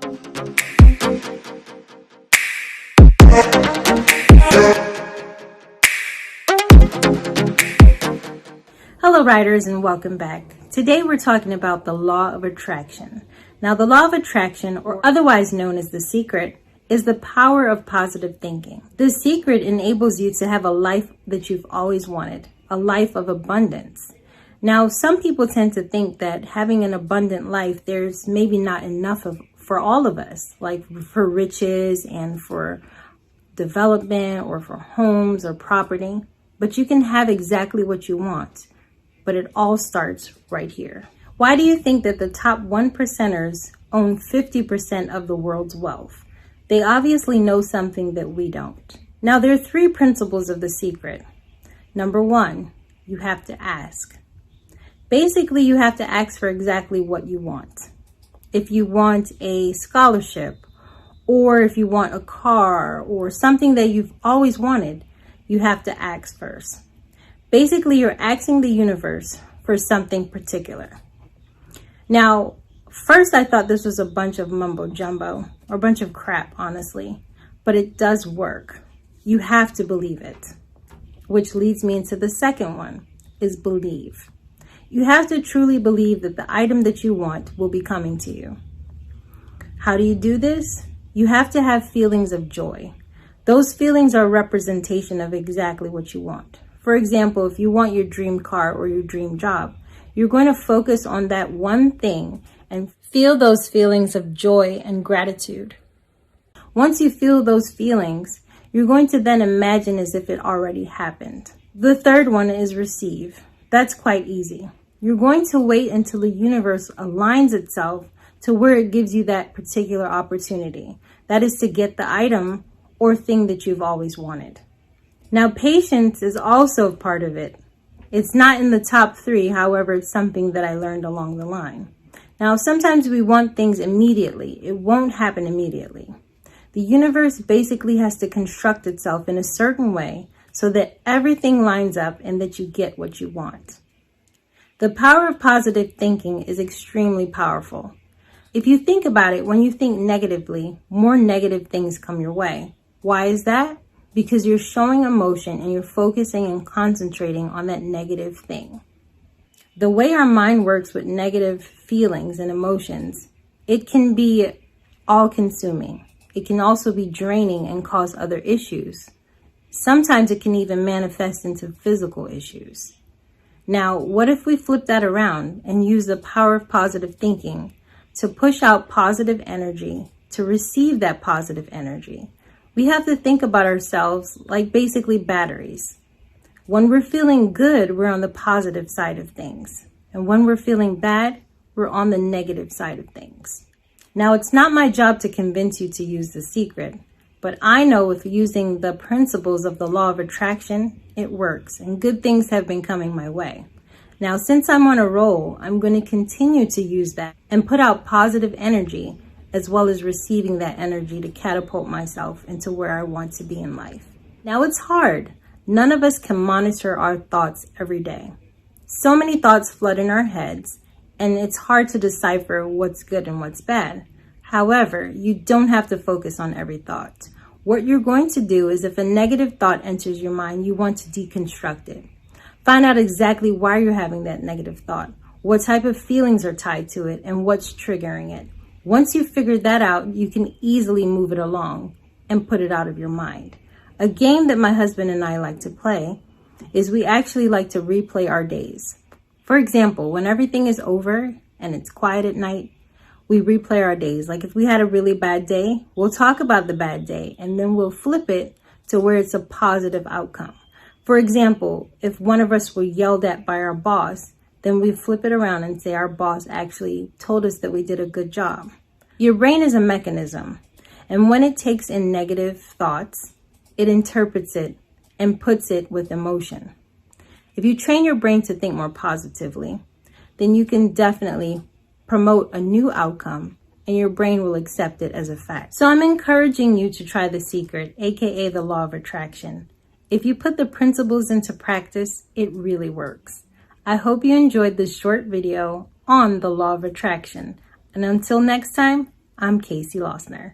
Hello writers, and welcome back. Today we're talking about the law of attraction. Now the law of attraction, or otherwise known as the secret, is the power of positive thinking. The secret enables you to have a life that you've always wanted, a life of abundance. Now some people tend to think that having an abundant life, there's maybe not enough for all of us, like for riches and for development or for homes or property, but you can have exactly what you want. But it all starts right here. Why do you think that the top 1%ers own 50% of the world's wealth? They obviously know something that we don't. Now, there are 3 principles of the secret. Number 1, you have to ask. Basically, you have to ask for exactly what you want. If you want a scholarship, or if you want a car, or something that you've always wanted, you have to ask first. Basically, you're asking the universe for something particular. Now, first I thought this was a bunch of mumbo jumbo, or a bunch of crap, honestly, but it does work. You have to believe it, which leads me into the second one, is believe. You have to truly believe that the item that you want will be coming to you. How do you do this? You have to have feelings of joy. Those feelings are a representation of exactly what you want. For example, if you want your dream car or your dream job, you're going to focus on that one thing and feel those feelings of joy and gratitude. Once you feel those feelings, you're going to then imagine as if it already happened. The third one is receive. That's quite easy. You're going to wait until the universe aligns itself to where it gives you that particular opportunity. That is to get the item or thing that you've always wanted. Now, patience is also part of it. It's not in the top 3, however, it's something that I learned along the line. Now, sometimes we want things immediately. It won't happen immediately. The universe basically has to construct itself in a certain way so that everything lines up and that you get what you want. The power of positive thinking is extremely powerful. If you think about it, when you think negatively, more negative things come your way. Why is that? Because you're showing emotion and you're focusing and concentrating on that negative thing. The way our mind works with negative feelings and emotions, it can be all-consuming. It can also be draining and cause other issues. Sometimes it can even manifest into physical issues. Now, what if we flip that around and use the power of positive thinking to push out positive energy, to receive that positive energy? We have to think about ourselves like basically batteries. When we're feeling good, we're on the positive side of things. And when we're feeling bad, we're on the negative side of things. Now, it's not my job to convince you to use the secret, but I know with using the principles of the law of attraction, it works and good things have been coming my way. Now, since I'm on a roll, I'm going to continue to use that and put out positive energy, as well as receiving that energy to catapult myself into where I want to be in life. Now, it's hard. None of us can monitor our thoughts every day. So many thoughts flood in our heads, and it's hard to decipher what's good and what's bad. However, you don't have to focus on every thought. What you're going to do is, if a negative thought enters your mind, you want to deconstruct it. Find out exactly why you're having that negative thought, what type of feelings are tied to it, and what's triggering it. Once you've figured that out, you can easily move it along and put it out of your mind. A game that my husband and I like to play is we actually like to replay our days. For example, when everything is over and it's quiet at night, we replay our days. Like if we had a really bad day, we'll talk about the bad day and then we'll flip it to where it's a positive outcome. For example, if one of us were yelled at by our boss, then we flip it around and say our boss actually told us that we did a good job. Your brain is a mechanism, and when it takes in negative thoughts, it interprets it and puts it with emotion. If you train your brain to think more positively, then you can definitely promote a new outcome and your brain will accept it as a fact. So I'm encouraging you to try the secret, aka the law of attraction. If you put the principles into practice, it really works. I hope you enjoyed this short video on the law of attraction. And until next time, I'm Casey Lossner.